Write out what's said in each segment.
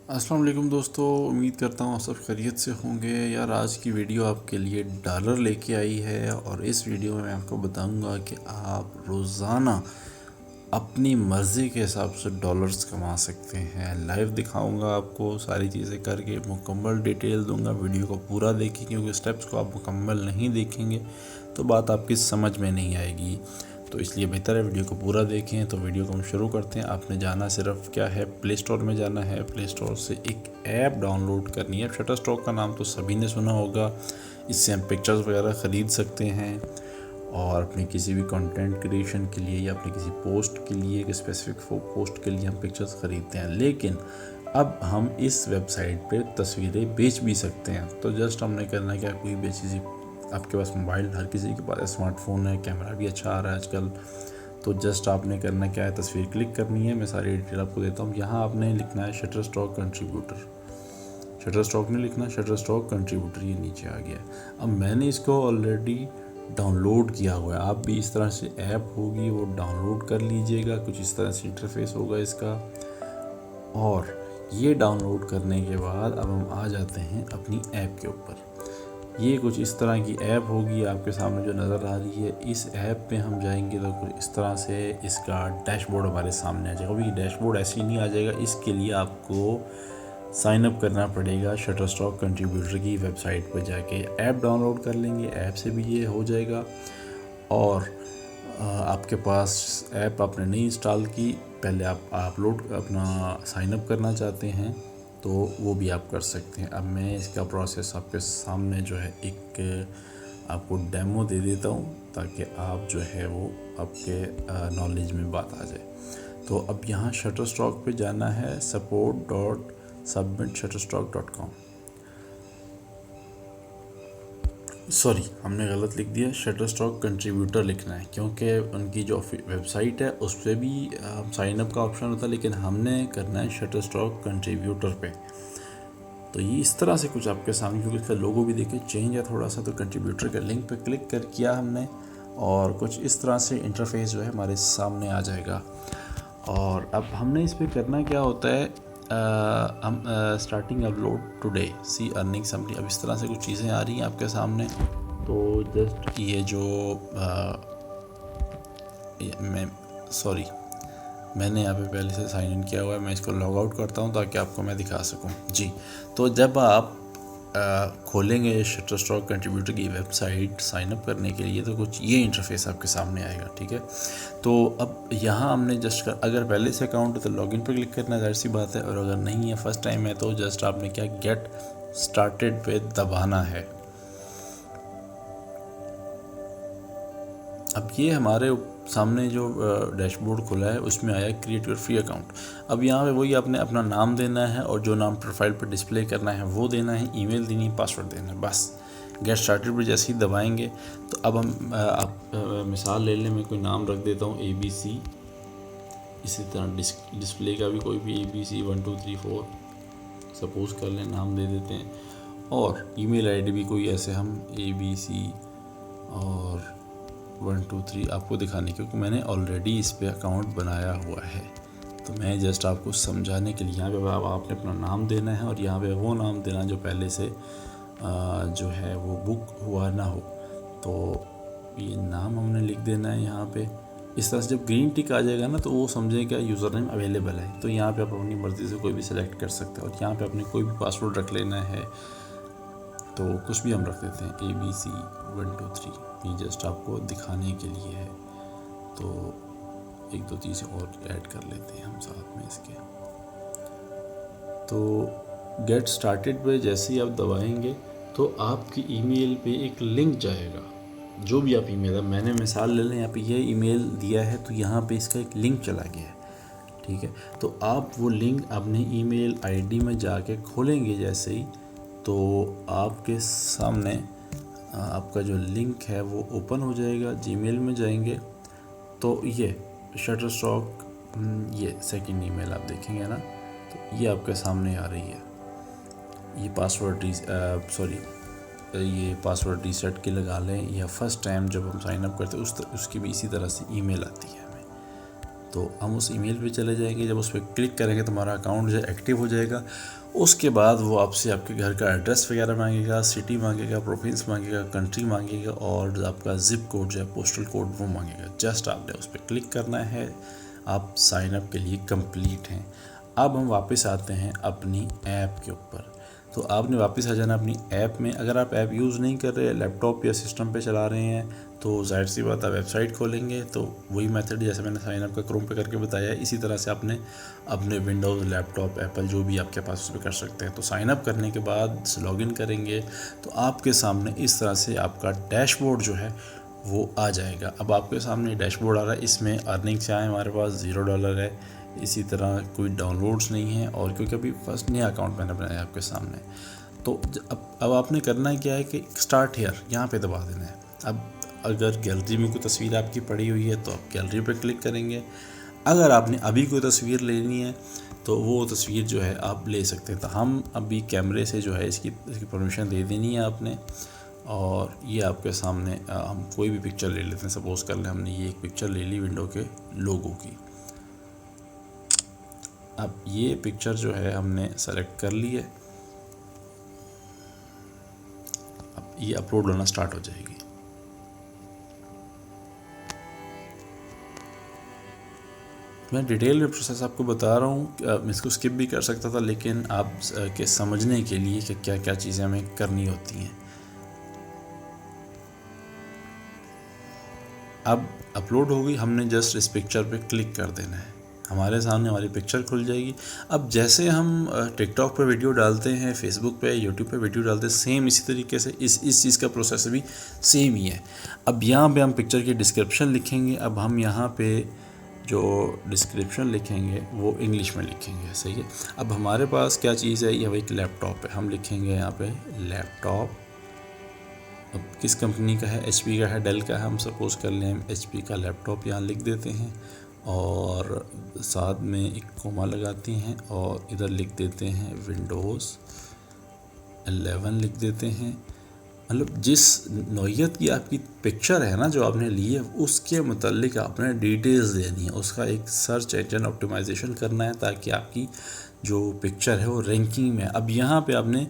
अस्सलाम वालेकुम दोस्तों, उम्मीद करता हूँ आप सब खैरियत से होंगे। यार आज की वीडियो आपके लिए डॉलर लेके आई है और इस वीडियो में मैं आपको बताऊंगा कि आप रोज़ाना अपनी मर्ज़ी के हिसाब से डॉलर्स कमा सकते हैं। लाइव दिखाऊंगा आपको सारी चीज़ें करके, मुकम्मल डिटेल दूंगा। वीडियो को पूरा देखिए क्योंकि स्टेप्स को आप मुकम्मल नहीं देखेंगे तो बात आपकी समझ में नहीं आएगी। तो इसलिए बेहतर है वीडियो को पूरा देखें। तो वीडियो को हम शुरू करते हैं। आपने जाना सिर्फ क्या है, प्ले स्टोर में जाना है। प्ले स्टोर से एक ऐप डाउनलोड करनी है। शटरस्टॉक का नाम तो सभी ने सुना होगा। इससे हम पिक्चर्स वगैरह ख़रीद सकते हैं और अपने किसी भी कंटेंट क्रिएशन के लिए या अपने किसी पोस्ट के लिए, एक स्पेसिफिक पोस्ट के लिए हम पिक्चर्स ख़रीदते हैं। लेकिन अब हम इस वेबसाइट पे तस्वीरें बेच भी सकते हैं। तो जस्ट हमने करना क्या, कोई भी चीज़, आपके पास मोबाइल, हर किसी के पास स्मार्टफोन है, कैमरा भी अच्छा आ रहा है आजकल। तो जस्ट आपने करना क्या है, तस्वीर क्लिक करनी है। मैं सारी डिटेल आपको देता हूँ। यहाँ आपने लिखना है शटरस्टॉक कंट्रीब्यूटर। शटरस्टॉक नहीं लिखना, शटरस्टॉक कंट्रीब्यूटर, ये नीचे आ गया। अब मैंने इसको ऑलरेडी डाउनलोड किया हुआ है। आप भी इस तरह से ऐप होगी वो डाउनलोड कर लीजिएगा। कुछ इस तरह से इंटरफेस होगा इसका। और ये डाउनलोड करने के बाद अब हम आ जाते हैं अपनी ऐप के ऊपर। ये कुछ इस तरह की ऐप होगी आपके सामने जो नज़र आ रही है। इस ऐप पे हम जाएंगे तो कुछ इस तरह से इसका डैशबोर्ड हमारे सामने आ जाएगा। अभी डैशबोर्ड ऐसे ही नहीं आ जाएगा, इसके लिए आपको साइन अप करना पड़ेगा शटरस्टॉक कंट्रीब्यूटर की वेबसाइट पर जाके। ऐप डाउनलोड कर लेंगे, ऐप से भी ये हो जाएगा। और आपके पास ऐप आपने नहीं इंस्टॉल की, पहले आप अपलोड अपना साइन अप करना चाहते हैं तो वो भी आप कर सकते हैं। अब मैं इसका प्रोसेस आपके सामने जो है एक आपको डेमो दे देता हूँ ताकि आप जो है वो आपके नॉलेज में बात आ जाए। तो अब यहाँ शटरस्टॉक पे जाना है, support.submitshutterstock.com। सॉरी, हमने गलत लिख दिया, शटरस्टॉक कंट्रीब्यूटर लिखना है क्योंकि उनकी जो वेबसाइट है उस पर भी साइन अप का ऑप्शन होता है, लेकिन हमने करना है शटरस्टॉक कंट्रीब्यूटर पे। तो ये इस तरह से कुछ आपके सामने, क्योंकि इसका लोगो भी देखिए चेंज है थोड़ा सा। तो कंट्रीब्यूटर के लिंक पे क्लिक कर किया हमने और कुछ इस तरह से इंटरफेस जो है हमारे सामने आ जाएगा। और अब हमने इस पर करना क्या होता है, हम स्टार्टिंग अपलोड टुडे सी अर्निंग समरी। अब इस तरह से कुछ चीज़ें आ रही हैं आपके सामने। तो जस्ट ये जो मैंने यहाँ पे पहले से साइन इन किया हुआ है। मैं इसको लॉग आउट करता हूँ ताकि आपको मैं दिखा सकूँ जी। तो जब आप खोलेंगे शटरस्टॉक कंट्रीब्यूटर की वेबसाइट साइन अप करने के लिए तो कुछ ये इंटरफेस आपके सामने आएगा, ठीक है। तो अब यहाँ हमने जस्ट अगर पहले से अकाउंट है तो लॉगिन पर क्लिक करना, जाहिर सी बात है। और अगर नहीं है, फर्स्ट टाइम है, तो जस्ट आपने क्या, गेट स्टार्टेड पे दबाना है। अब ये हमारे सामने जो डैशबोर्ड खुला है उसमें आया क्रिएट योर फ्री अकाउंट। अब यहाँ पे वही आपने अपना नाम देना है और जो नाम प्रोफाइल पर डिस्प्ले करना है वो देना है, ईमेल देनी है, पासवर्ड देना है, बस। गेट स्टार्टेड पर जैसे ही दबाएंगे तो अब हम आप मिसाल ले लें, मैं कोई नाम रख देता हूँ ABC। इसी तरह डिस्प्ले का भी कोई भी ABC 1 2 3 4 सपोज़ कर लें, नाम दे देते हैं। और ईमेल आईडी भी कोई ऐसे हम ABC और 1 2 3 आपको दिखाने, क्योंकि मैंने ऑलरेडी इस पे अकाउंट बनाया हुआ है। तो मैं जस्ट आपको समझाने के लिए, यहाँ पे आपने अपना नाम देना है और यहाँ पे वो नाम देना जो पहले से जो है वो बुक हुआ ना हो। तो ये नाम हमने लिख देना है यहाँ पे। इस तरह से जब ग्रीन टिक आ जाएगा ना तो वो समझेगा यूज़र नेम अवेलेबल है। तो यहाँ पे आप अपनी मर्ज़ी से कोई भी सिलेक्ट कर सकते हैं और यहाँ पे अपने कोई भी पासवर्ड रख लेना है। तो कुछ भी हम रख देते हैं ABC 1 2 3, ये जस्ट आपको दिखाने के लिए है। तो 1 2 चीज़ें और ऐड कर लेते हैं हम साथ में इसके। तो गेट स्टार्टेड पे जैसे ही आप दबाएंगे तो आपकी ईमेल पे एक लिंक जाएगा। जो भी आप ईमेल, अब मैंने मिसाल ले लें, यहाँ पे ये ईमेल दिया है तो यहाँ पे इसका एक लिंक चला गया है, ठीक है। तो आप वो लिंक अपने ईमेल आईडी में जाके खोलेंगे जैसे ही, तो आपके सामने आपका जो लिंक है वो ओपन हो जाएगा। जीमेल में जाएंगे तो ये शटरस्टॉक, ये सेकंड ईमेल आप देखेंगे ना, तो ये आपके सामने आ रही है। ये पासवर्ड रीसेट के लगा लें, या फर्स्ट टाइम जब हम साइन अप करते हैं उसकी भी इसी तरह से ईमेल आती है हमें। तो हम उस ईमेल पे चले जाएंगे। जब उस पर क्लिक करेंगे तो हमारा अकाउंट जो है एक्टिव हो जाएगा। उसके बाद वो आपसे आपके घर का एड्रेस वगैरह मांगेगा, सिटी मांगेगा, प्रोविंस मांगेगा, कंट्री मांगेगा और आपका ज़िप कोड जो है, पोस्टल कोड, वो मांगेगा। जस्ट आपने उस पर क्लिक करना है, आप साइन अप के लिए कंप्लीट हैं। अब हम वापस आते हैं अपनी ऐप के ऊपर। तो आपने वापस आ जाना अपनी ऐप में। अगर आप ऐप यूज़ नहीं कर रहे, लैपटॉप या सिस्टम पे चला रहे हैं, तो जाहिर सी बात आप वेबसाइट खोलेंगे। तो वही मेथड जैसे मैंने साइन अप का क्रोम पे करके बताया है, इसी तरह से आपने अपने विंडोज़, लैपटॉप, एप्पल जो भी आपके पास उस पर कर सकते हैं। तो साइन अप करने के बाद लॉगिन करेंगे तो आपके सामने इस तरह से आपका डैशबोर्ड जो है वो आ जाएगा। अब आपके सामने डैशबोर्ड आ रहा है, इसमें अर्निंग क्या है, हमारे पास $0 है। इसी तरह कोई डाउनलोड्स नहीं है, और क्योंकि अभी फर्स्ट नया अकाउंट मैंने बनाया आपके सामने। तो अब आपने करना है क्या है कि स्टार्ट हेयर यहाँ पे दबा देना है। अब अगर गैलरी में कोई तस्वीर आपकी पड़ी हुई है तो आप गैलरी पे क्लिक करेंगे। अगर आपने अभी कोई तस्वीर लेनी है तो वो तस्वीर जो है आप ले सकते हैं। तो हम अभी कैमरे से जो है इसकी परमिशन दे देनी है आपने। और ये आपके सामने हम कोई भी पिक्चर ले लेते हैं। सपोज़ कर लें हमने ये एक पिक्चर ले ली विंडो के लोगो की। अब ये पिक्चर जो है हमने सेलेक्ट कर ली है। अब ये अपलोड होना स्टार्ट हो जाएगी। मैं डिटेल में प्रोसेस आपको बता रहा हूँ, मैं इसको स्किप भी कर सकता था, लेकिन आप के समझने के लिए कि क्या क्या चीज़ें हमें करनी होती हैं। अब अपलोड हो गई, हमने जस्ट इस पिक्चर पे क्लिक कर देना है, हमारे सामने हमारी पिक्चर खुल जाएगी। अब जैसे हम टिकटॉक पे वीडियो डालते हैं, फेसबुक पे, यूट्यूब पे वीडियो डालते हैं, सेम इसी तरीके से इस चीज़ का प्रोसेस भी सेम ही है। अब यहाँ पे हम पिक्चर की डिस्क्रिप्शन लिखेंगे। अब हम यहाँ पे जो डिस्क्रिप्शन लिखेंगे वो इंग्लिश में लिखेंगे, सही है। अब हमारे पास क्या चीज़ है, ये एक लैपटॉप है, हम लिखेंगे यहाँ पे लैपटॉप। अब किस कंपनी का है, HP का है, डेल का है, हम सपोज़ कर लें हम HP का लैपटॉप यहाँ लिख देते हैं और साथ में एक कोमा लगाते हैं और इधर लिख देते हैं Windows 11 लिख देते हैं। मतलब जिस नौइयत की आपकी पिक्चर है ना जो आपने ली है, उसके मुतालिक आपने डिटेल्स देनी है, उसका एक सर्च इंजन ऑप्टिमाइजेशन करना है ताकि आपकी जो पिक्चर है वो रैंकिंग में है। अब यहाँ पे आपने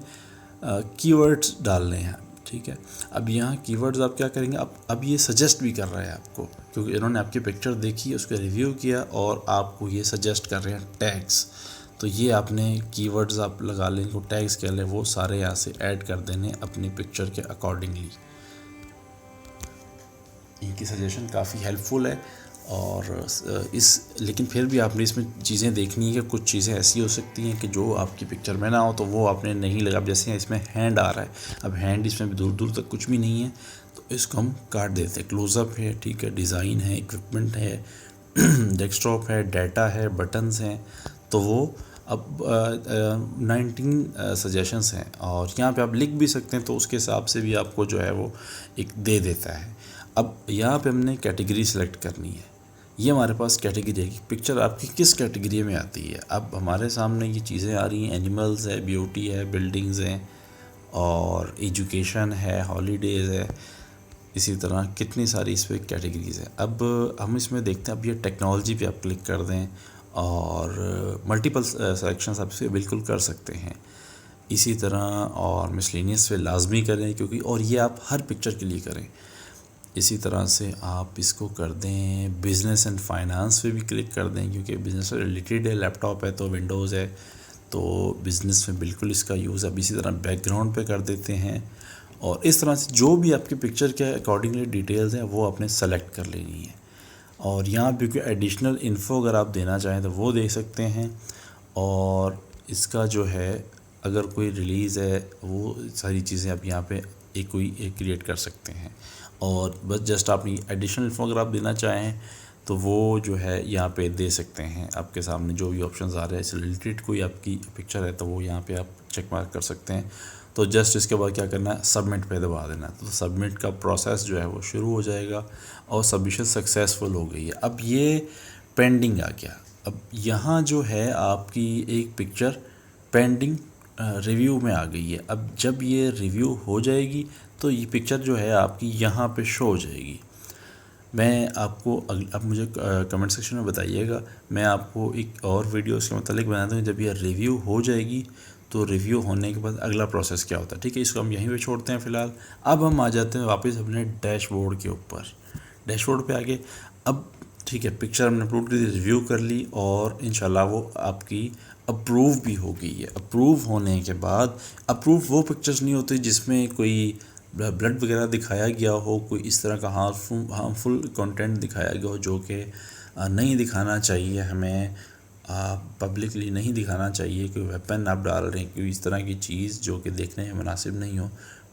कीवर्ड्स डालने हैं, ठीक है। अब यहाँ कीवर्ड्स आप क्या करेंगे, अब ये सजेस्ट भी कर रहा है आपको, क्योंकि इन्होंने आपकी पिक्चर देखी, उसका रिव्यू किया और आपको ये सजेस्ट कर रहे हैं टैग्स। तो ये आपने कीवर्ड्स आप लगा लें, को टैग्स कह लें, वो सारे यहाँ से ऐड कर देने अपनी पिक्चर के अकॉर्डिंगली। इनकी सजेशन काफ़ी हेल्पफुल है। और लेकिन फिर भी आपने इसमें चीज़ें देखनी है कि कुछ चीज़ें ऐसी हो सकती हैं कि जो आपकी पिक्चर में ना हो, तो वो आपने नहीं लगा। अब जैसे इसमें हैंड आ रहा है, अब हैंड इसमें दूर दूर तक कुछ भी नहीं है, तो इसको हम काट देते हैं। क्लोज़अप है, ठीक है, डिज़ाइन है, इक्विपमेंट है, डेस्कटॉप है, डाटा है, बटन्स हैं, तो वो अब 19 सजेशंस हैं और यहाँ पे आप लिख भी सकते हैं, तो उसके हिसाब से भी आपको जो है वो एक दे देता है। अब यहाँ पे हमने कैटेगरी सेलेक्ट करनी है। ये हमारे पास कैटेगरी है कि पिक्चर आपकी किस कैटेगरी में आती है। अब हमारे सामने ये चीज़ें आ रही हैं, एनिमल्स है, ब्यूटी है, बिल्डिंग्स हैं और एजुकेशन है, हॉलीडेज़ है, इसी तरह कितनी सारी इस पर कैटेगरीज़ हैं। अब हम इसमें देखते हैं, अब ये टेक्नोलॉजी पे आप क्लिक कर दें और मल्टीपल सेलेक्शंस आप इसे बिल्कुल कर सकते हैं। इसी तरह और मिसलेनियस पे लाजमी करें, क्योंकि और ये आप हर पिक्चर के लिए करें। इसी तरह से आप इसको कर दें बिज़नेस एंड फाइनेंस पे भी क्लिक कर दें, क्योंकि बिज़नेस से रिलेटेड है, लैपटॉप है तो विंडोज़ है तो बिज़नेस में बिल्कुल इसका यूज़। अब इसी तरह बैकग्राउंड पे कर देते हैं और इस तरह से जो भी आपकी पिक्चर के अकॉर्डिंगली डिटेल्स हैं वो आपने सेलेक्ट कर लेनी है। और यहाँ पे कोई एडिशनल इन्फो अगर आप देना चाहें तो वो दे सकते हैं। और इसका जो है अगर कोई रिलीज़ है, वो सारी चीज़ें आप यहाँ पे एक क्रिएट कर सकते हैं। और बस जस्ट आप एडिशनल इन्फो अगर आप देना चाहें तो वो जो है यहाँ पे दे सकते हैं। आपके सामने जो भी ऑप्शंस आ रहे हैं, इससे रिलेटेड कोई आपकी पिक्चर है तो वो यहाँ पे आप चेक मार्क कर सकते हैं। तो जस्ट इसके बाद क्या करना है, सबमिट पे दबा देना है। तो सबमिट का प्रोसेस जो है वो शुरू हो जाएगा और सबमिशन सक्सेसफुल हो गई है। अब ये पेंडिंग आ गया। अब यहाँ जो है आपकी एक पिक्चर पेंडिंग रिव्यू में आ गई है। अब जब ये रिव्यू हो जाएगी तो ये पिक्चर जो है आपकी यहाँ पे शो हो जाएगी। मैं आपको आप मुझे कमेंट सेक्शन में बताइएगा, मैं आपको एक और वीडियो इसके मतलब बना दूँगा। जब यह रिव्यू हो जाएगी तो रिव्यू होने के बाद अगला प्रोसेस क्या होता है, ठीक है। इसको हम यहीं पे छोड़ते हैं फ़िलहाल। अब हम आ जाते हैं वापस अपने डैशबोर्ड के ऊपर। डैशबोर्ड पे आके अब ठीक है, पिक्चर हमने अपलोड कर दी, रिव्यू कर ली और इंशाल्लाह वो आपकी अप्रूव भी हो गई है। अप्रूव होने के बाद, अप्रूव वो पिक्चर्स नहीं होती जिसमें कोई ब्लड वगैरह दिखाया गया हो, कोई इस तरह का हार्मफुल कंटेंट दिखाया गया हो जो कि नहीं दिखाना चाहिए हमें, पब्लिकली नहीं दिखाना चाहिए। कोई वेपन आप डाल रहे हैं, कोई इस तरह की चीज़ जो कि देखने में मुनासिब नहीं हो,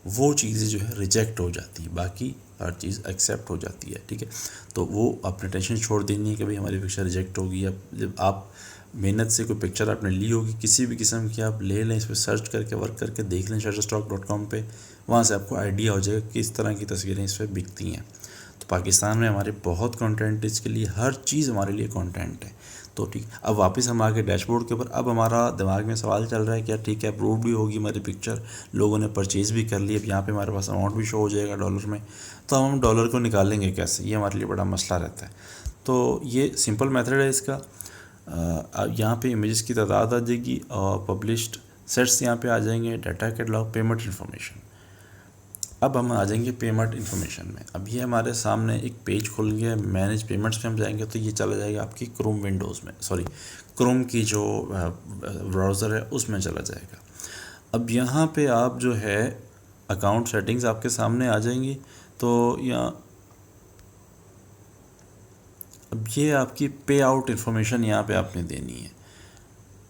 वो चीज़ें जो है रिजेक्ट हो जाती है, बाकी हर चीज़ एक्सेप्ट हो जाती है, ठीक है। तो वो अपने टेंशन छोड़ देनी है कि भाई हमारी पिक्चर रिजेक्ट होगी। अब जब आप मेहनत से कोई पिक्चर आपने ली होगी किसी भी किस्म की, आप ले लें, इस पर सर्च करके वर्क करके देख लें shutterstock.com पे, वहाँ से आपको आइडिया हो जाएगा किस तरह की तस्वीरें इस पर बिकती हैं। तो पाकिस्तान में हमारे बहुत कंटेंट, इसके लिए हर चीज़ हमारे लिए कंटेंट है। तो ठीक, अब वापस हम आके डैशबोर्ड के ऊपर। अब हमारा दिमाग में सवाल चल रहा है क्या, ठीक है अप्रूव भी होगी हमारी पिक्चर, लोगों ने परचेज़ भी कर ली, अब यहाँ पे हमारे पास अमाउंट भी शो हो जाएगा डॉलर में, तो हम डॉलर को निकालेंगे कैसे, ये हमारे लिए बड़ा मसला रहता है। तो ये सिंपल मेथड है इसका। यहाँ पे इमेजेस की तादाद आ जाएगी और पब्लिश्ड सेट्स यहाँ पे आ जाएंगे, डाटा कैटलॉग, पेमेंट इन्फॉर्मेशन। अब हम आ जाएंगे पेमेंट इन्फॉर्मेशन में। अब ये हमारे सामने एक पेज खुल गया, मैनेज पेमेंट्स पे हम जाएंगे तो ये चला जाएगा आपकी क्रोम विंडोज़ में, सॉरी क्रोम की जो ब्राउज़र है उसमें चला जाएगा। अब यहाँ पे आप जो है अकाउंट सेटिंग्स आपके सामने आ जाएंगी। तो यहाँ अब ये आपकी पे आउट इन्फॉर्मेशन यहाँ पे आपने देनी है।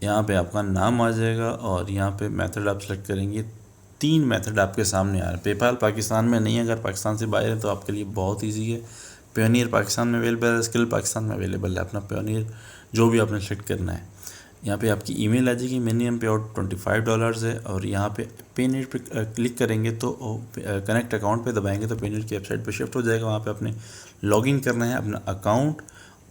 यहाँ पे आपका नाम आ जाएगा और यहाँ पे मेथड आप सेलेक्ट करेंगे। 3 मेथड आपके सामने आ रहे हैं। पेपाल पाकिस्तान में नहीं है, अगर पाकिस्तान से बाहर है तो आपके लिए बहुत इजी है। पेयोनियर पाकिस्तान में अवेलेबल है, स्किल पाकिस्तान में अवेलेबल है। अपना पेयोनियर जो भी आपने सेलेक्ट करना है, यहाँ पे आपकी ईमेल आ जाएगी। मिनिमम पे आउट $25 है और यहाँ पे पेनीर पे क्लिक करेंगे तो कनेक्ट अकाउंट पे दबाएंगे तो पेनीर की वेबसाइट पे शिफ्ट हो जाएगा। वहाँ पे आपने लॉगिन करना है अपना अकाउंट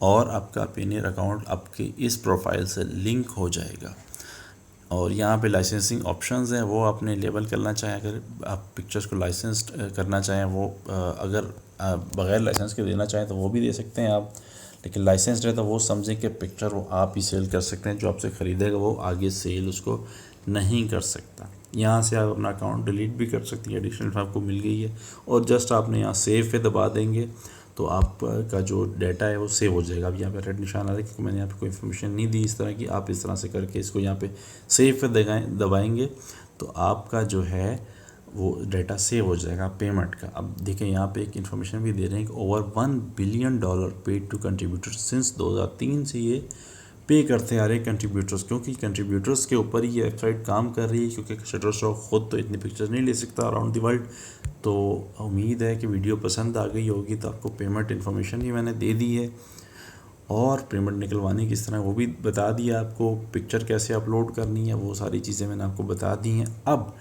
और आपका पेनीर अकाउंट आपके इस प्रोफाइल से लिंक हो जाएगा। और यहाँ पे लाइसेंसिंग ऑप्शंस हैं, वो आपने लेबल करना चाहें। अगर आप पिक्चर्स को लाइसेंस्ड करना चाहें, वो अगर बग़ैर लाइसेंस के देना चाहें तो वो भी दे सकते हैं आप, लेकिन लाइसेंस्ड है तो वो समझें कि पिक्चर वो आप ही सेल कर सकते हैं, जो आपसे ख़रीदेगा वो आगे सेल उसको नहीं कर सकता। यहाँ से आप अपना अकाउंट डिलीट भी कर सकती हैं, एडिशनल आपको मिल गई है। और जस्ट आपने यहाँ सेव पे दबा देंगे तो आपका जो डाटा है वो सेव हो जाएगा। अब यहाँ पे रेड निशान आ रहा है क्योंकि मैंने यहाँ पे कोई इन्फॉर्मेशन नहीं दी इस तरह की। आप इस तरह से करके इसको यहाँ पे सेव पे दबाएंगे तो आपका जो है वो डाटा सेव हो जाएगा पेमेंट का। अब देखें यहाँ पे एक इन्फॉर्मेशन भी दे रहे हैं कि over $1 billion paid to contributors since 2003 से ये पे करते आ रहे हैं कंट्रीब्यूटर्स, क्योंकि कंट्रीब्यूटर्स के ऊपर ही ये वेबसाइट काम कर रही है, क्योंकि शटरस्टॉक खुद तो इतनी पिक्चर्स नहीं ले सकता अराउंड द वर्ल्ड। तो उम्मीद है कि वीडियो पसंद आ गई होगी। तो आपको पेमेंट इन्फॉर्मेशन भी मैंने दे दी है और पेमेंट निकलवाने किस तरह वो भी बता दिया आपको। पिक्चर कैसे अपलोड करनी है वो सारी चीज़ें मैंने आपको बता दी हैं। अब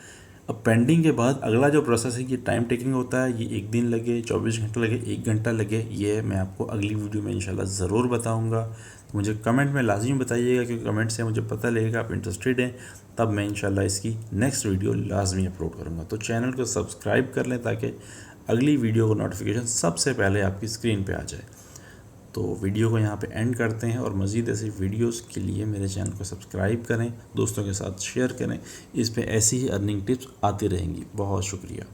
पेंडिंग के बाद अगला जो प्रोसेस है, ये टाइम टेकिंग होता है। ये 1 दिन लगे, 24 घंटे लगे, 1 घंटा लगे, ये मैं आपको अगली वीडियो में इंशाल्लाह ज़रूर बताऊंगा। मुझे कमेंट में लाजमी बताइएगा, क्योंकि कमेंट से मुझे पता लगेगा आप इंटरेस्टेड हैं, तब मैं इंशाल्लाह इसकी नेक्स्ट वीडियो लाजमी अपलोड करूँगा। तो चैनल को सब्सक्राइब कर लें ताकि अगली वीडियो को नोटिफिकेशन सबसे पहले आपकी स्क्रीन पर आ जाए। तो वीडियो को यहाँ पे एंड करते हैं और मज़ीद ऐसी वीडियोस के लिए मेरे चैनल को सब्सक्राइब करें, दोस्तों के साथ शेयर करें। इस पे ऐसी ही अर्निंग टिप्स आती रहेंगी। बहुत शुक्रिया।